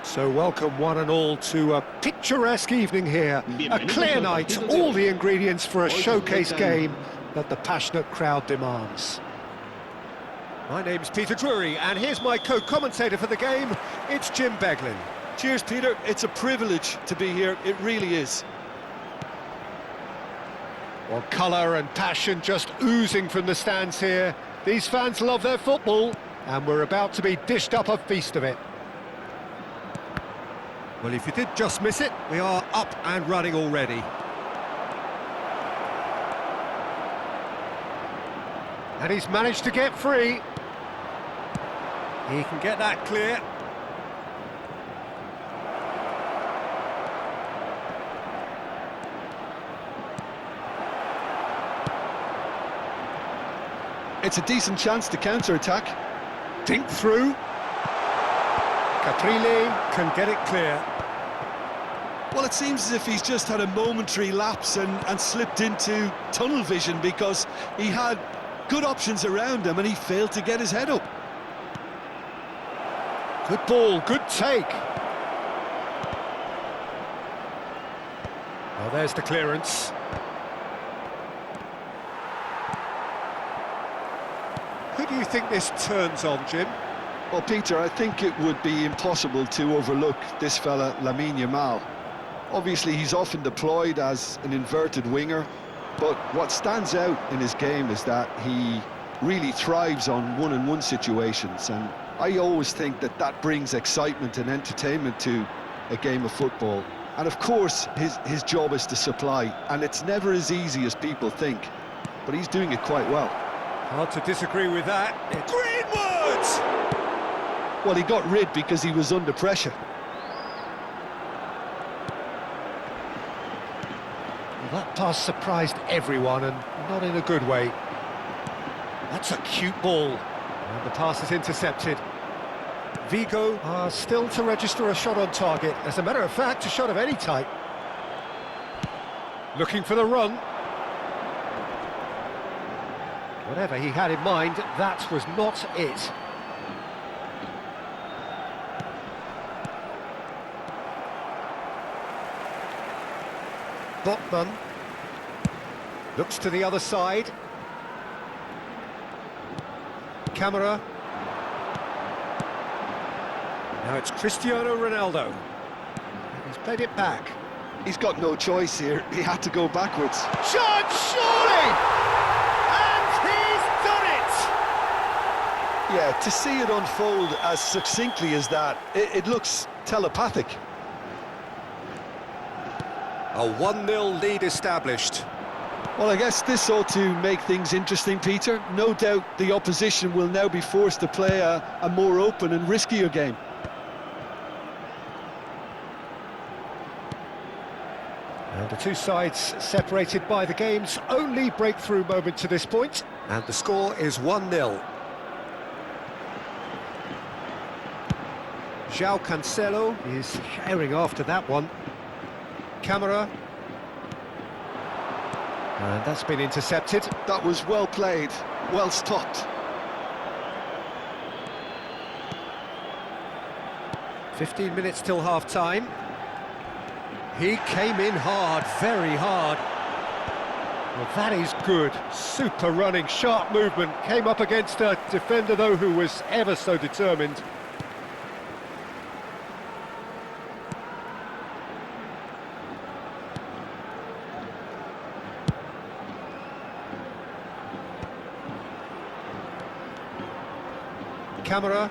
So welcome one and all to a picturesque evening here, a clear night, all the ingredients for a showcase game that the passionate crowd demands. My name's Peter Drury, and here's my co-commentator for the game, it's Jim Beglin. Cheers, Peter. It's a privilege to be here, it really is. Well, colour and passion just oozing from the stands here. These fans love their football, and we're about to be dished up a feast of it. Well, if you did just miss it, we are up and running already. And he's managed to get free. He can get that clear. It's a decent chance to counter-attack. Dink through. Caprile can get it clear. Well, it seems as if he's just had a momentary lapse and slipped into tunnel vision because he had good options around him and he failed to get his head up. Good ball, good take. Oh, there's the clearance. Who do you think this turns on, Jim? Well, Peter, I think it would be impossible to overlook this fella, Lamine Yamal. Obviously, he's often deployed as an inverted winger, but what stands out in his game is that he really thrives on one-on-one situations, and I always think that that brings excitement and entertainment to a game of football. And of course, his job is to supply, and it's never as easy as people think, but he's doing it quite well. Hard to disagree with that. Greenwood! Well, he got rid because he was under pressure. Well, that pass surprised everyone, and not in a good way. That's a cute ball. And the pass is intercepted. Vigo are still to register a shot on target. As a matter of fact, a shot of any type. Looking for the run. Whatever he had in mind, that was not it. Botman looks to the other side. Camera. Now it's Cristiano Ronaldo. He's played it back. He's got no choice here. He had to go backwards. Shot, surely! And he's done it! Yeah, to see it unfold as succinctly as that, it looks telepathic. A 1-0 lead established. Well, I guess this ought to make things interesting, Peter. No doubt the opposition will now be forced to play a more open and riskier game. And the two sides separated by the game's only breakthrough moment to this point. And the score is 1-0. João Cancelo is sharing after that one. Camera. And that's been intercepted. That was well played, well stopped. 15 minutes till half-time. He came in hard, very hard. Well, that is good. Super running, sharp movement. Came up against a defender, though, who was ever so determined. Camera,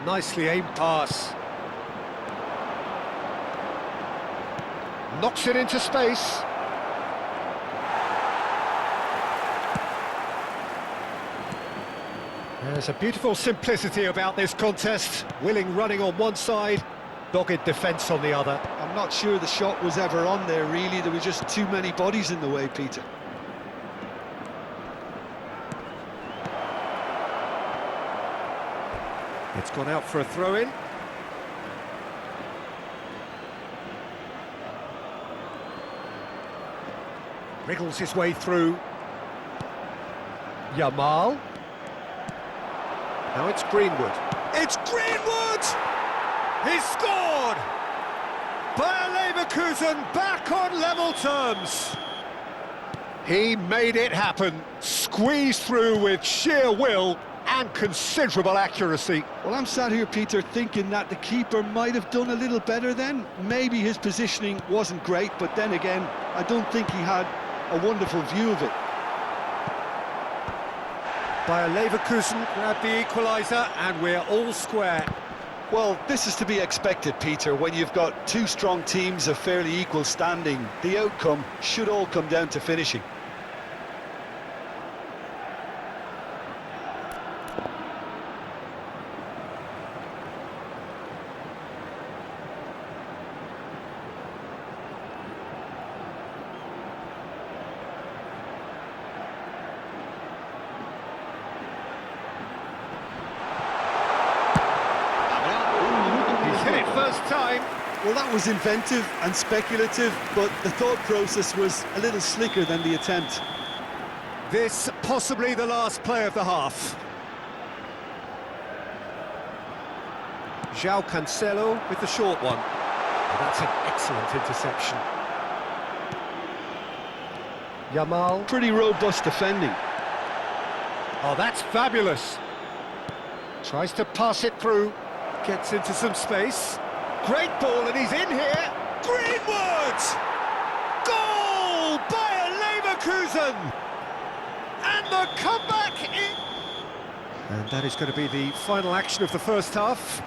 nicely aimed pass. Knocks it into space. There's a beautiful simplicity about this contest. Willing running on one side, dogged defence on the other. I'm not sure the shot was ever on there, really. There were just too many bodies in the way, Peter. It's gone out for a throw-in. Wriggles his way through. Yamal. Now it's Greenwood. It's Greenwood! He's scored! Bayer Leverkusen back on level terms. He made it happen, squeezed through with sheer will and considerable accuracy. Well, I'm sat here, Peter, thinking that the keeper might have done a little better then. Maybe his positioning wasn't great, but then again, I don't think he had a wonderful view of it. Bayer Leverkusen grabbed the equaliser, and we're all square. Well, this is to be expected, Peter. When you've got two strong teams of fairly equal standing, the outcome should all come down to finishing. First time. Well, that was inventive and speculative, but the thought process was a little slicker than the attempt. This possibly the last play of the half. João Cancelo with the short one. That's an excellent interception. Yamal. Pretty robust defending. Oh, that's fabulous. Tries to pass it through. Gets into some space. Great ball, and he's in here. Greenwood! Goal! Bayer Leverkusen! And the comeback in... And that is going to be the final action of the first half.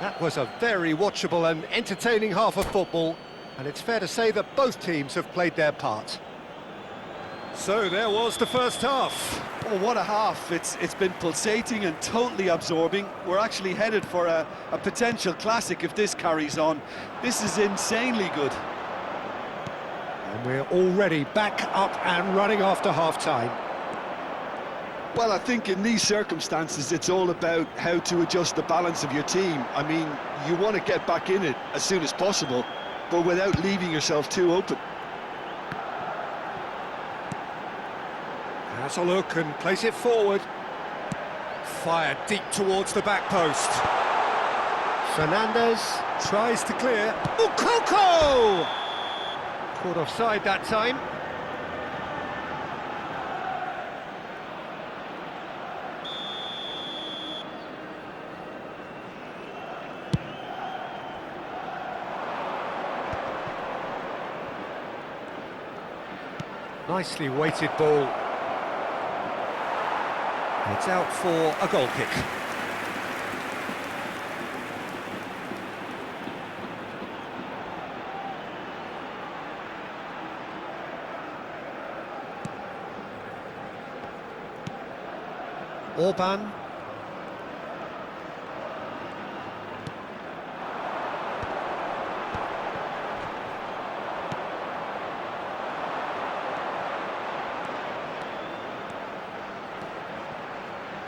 That was a very watchable and entertaining half of football, and it's fair to say that both teams have played their part. So there was the first half. Oh, what a half. It's been pulsating and totally absorbing. We're actually headed for a potential classic if this carries on. This is insanely good. And we're already back up and running after half-time. Well, I think in these circumstances, it's all about how to adjust the balance of your team. I mean, you want to get back in it as soon as possible, but without leaving yourself too open. Has a look and place it forward. Fired deep towards the back post. Fernandez tries to clear. Moukoko! Caught offside that time. Nicely weighted ball. It's out for a goal kick. Orban.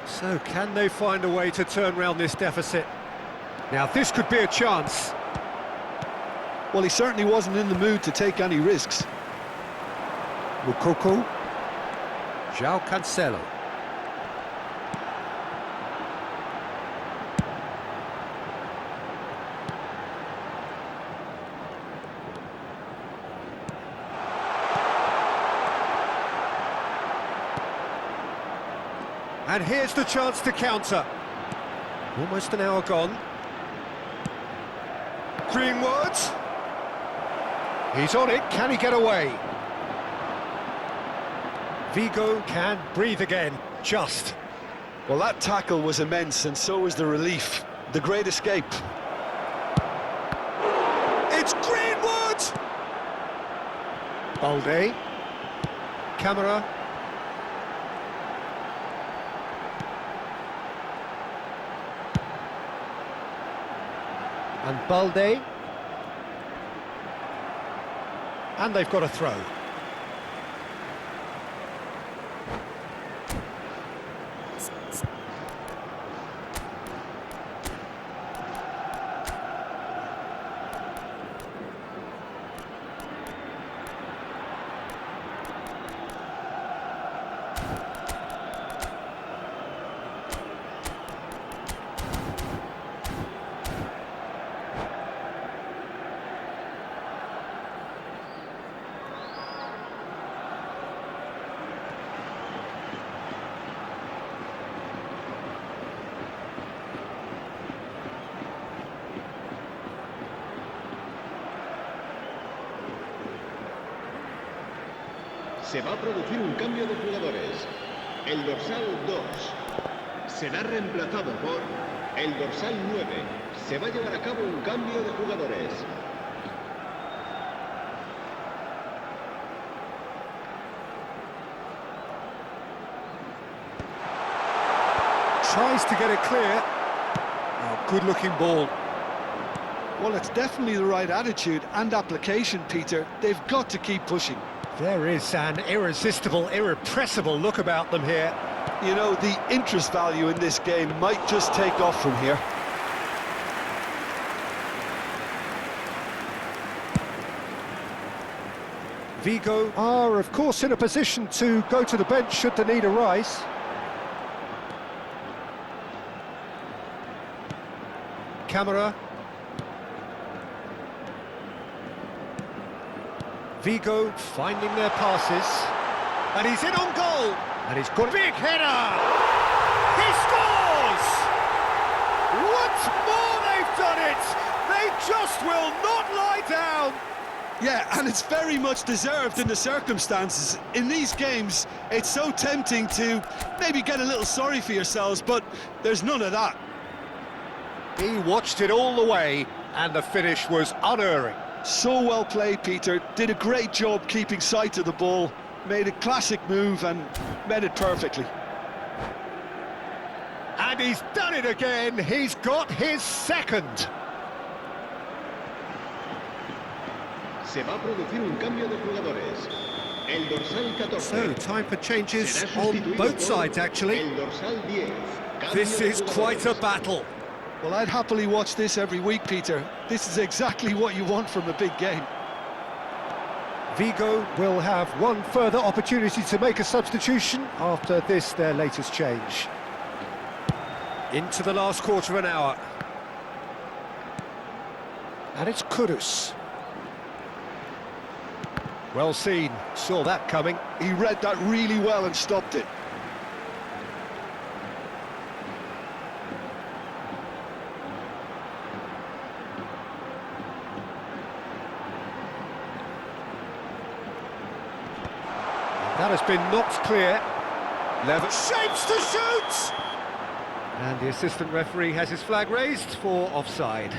So, can they find a way to turn around this deficit? Now, this could be a chance. Well, he certainly wasn't in the mood to take any risks. Moukoko. João Cancelo. And here's the chance to counter. Almost an hour gone. Greenwood. He's on it. Can he get away? Vigo can breathe again. Just. Well, that tackle was immense, and so was the relief. The great escape. It's Greenwood! Balde. Camera. And Balde. And they've got a throw. Se va a producir un cambio de jugadores. El dorsal 2 será reemplazado por el dorsal 9. Se va a llevar a cabo un cambio de jugadores. Tries to get it clear. Oh, good-looking ball. Well, it's definitely the right attitude and application, Peter. They've got to keep pushing. There is an irresistible, irrepressible look about them here. You know, the interest value in this game might just take off from here. Vigo are, of course, in a position to go to the bench should the need arise. Camera. Vigo finding their passes. And he's in on goal. And he's got a big header. He scores! Once more they've done it. They just will not lie down. Yeah, and it's very much deserved in the circumstances. In these games, it's so tempting to maybe get a little sorry for yourselves, but there's none of that. He watched it all the way, and the finish was unerring. So well played, Peter. Did a great job keeping sight of the ball. Made a classic move and met it perfectly. And he's done it again. He's got his second. Se va a producir un cambio de jugadores. El dorsal 14. So, time for changes será on sustituido both por sides, actually. El dorsal 10. Cambio This de is quite a jugadores. battle. Well, I'd happily watch this every week, Peter. This is exactly what you want from a big game. Vigo will have one further opportunity to make a substitution after this, their latest change. Into the last quarter of an hour. And it's Kudus. Well seen, saw that coming. He read that really well and stopped it. That has been knocked clear. Lever shapes to shoot! And the assistant referee has his flag raised for offside.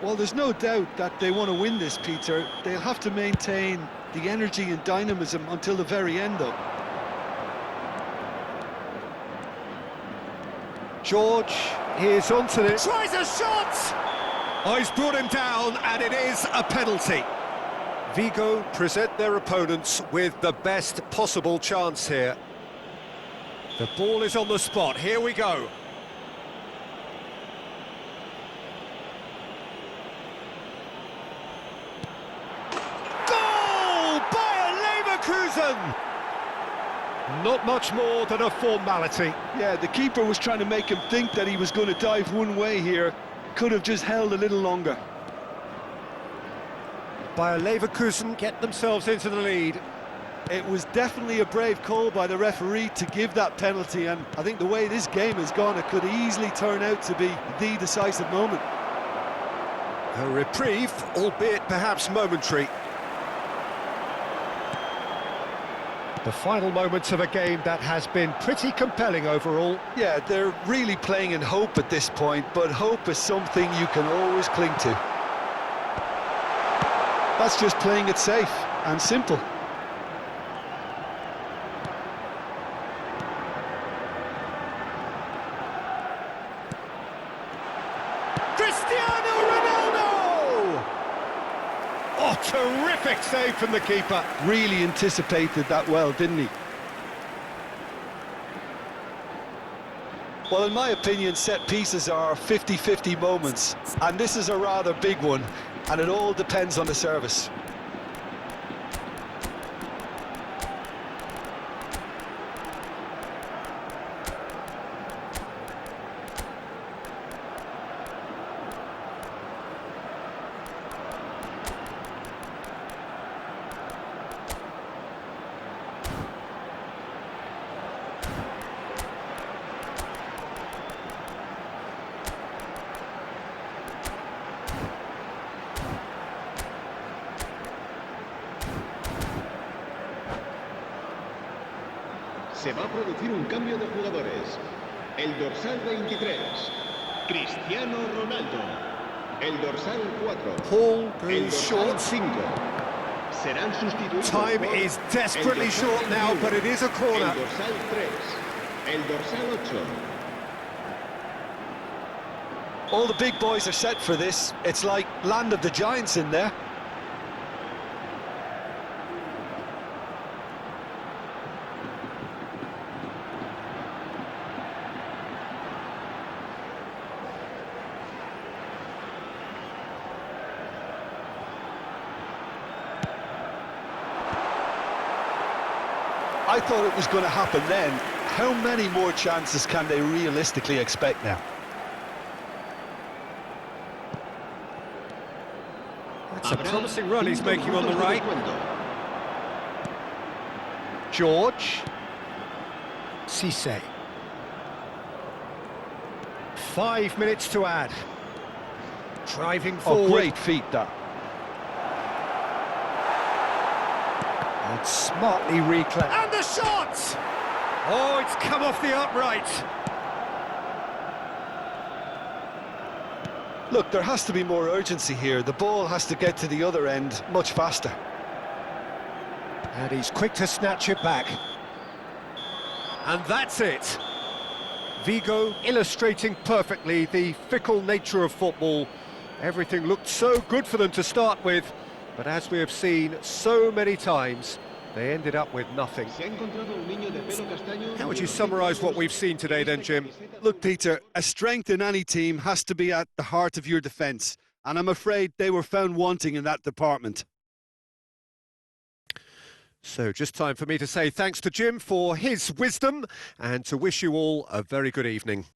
Well, there's no doubt that they want to win this, Peter. They'll have to maintain the energy and dynamism until the very end, though. George is onto it. Tries a shot! Oh, he's brought him down, and it is a penalty. Vigo present their opponents with the best possible chance here. The ball is on the spot. Here we go. Goal! Bayer Leverkusen! Not much more than a formality. Yeah, the keeper was trying to make him think that he was going to dive one way here. Could have just held a little longer. Bayer Leverkusen get themselves into the lead. It was definitely a brave call by the referee to give that penalty, and I think the way this game has gone, it could easily turn out to be the decisive moment. A reprieve, albeit perhaps momentary. The final moments of a game that has been pretty compelling overall. Yeah, they're really playing in hope at this point, but hope is something you can always cling to. That's just playing it safe and simple. Cristiano Ronaldo! Oh, terrific save from the keeper. Really anticipated that well, didn't he? Well, in my opinion, set pieces are 50-50 moments, and this is a rather big one, and it all depends on the service. Se va a producir un cambio de jugadores. El dorsal 23, Cristiano Ronaldo. El dorsal 4, Paul el goes dorsal short. 5. Serán sustituidos Time por is el desperately dorsal short now, 21, but it is a corner. El dorsal 3, el dorsal 8. All the big boys are set for this. It's like Land of the Giants in there. I thought it was going to happen then. How many more chances can they realistically expect now? That's a Habrá promising run he's 5 making on the minutos de right. descuento. George. Cisse. 5 minutes to add. Driving forward. Oh, great feat, that. And smartly reclaimed. And the shot! Oh, it's come off the upright. Look, there has to be more urgency here. The ball has to get to the other end much faster. And he's quick to snatch it back. And that's it. Vigo illustrating perfectly the fickle nature of football. Everything looked so good for them to start with, but as we have seen so many times, they ended up with nothing. Se ha encontrado un niño de pelo castaño. How would you summarise what we've seen today then, Jim? Look, Peter, a strength in any team has to be at the heart of your defence, and I'm afraid they were found wanting in that department. So just time for me to say thanks to Jim for his wisdom and to wish you all a very good evening.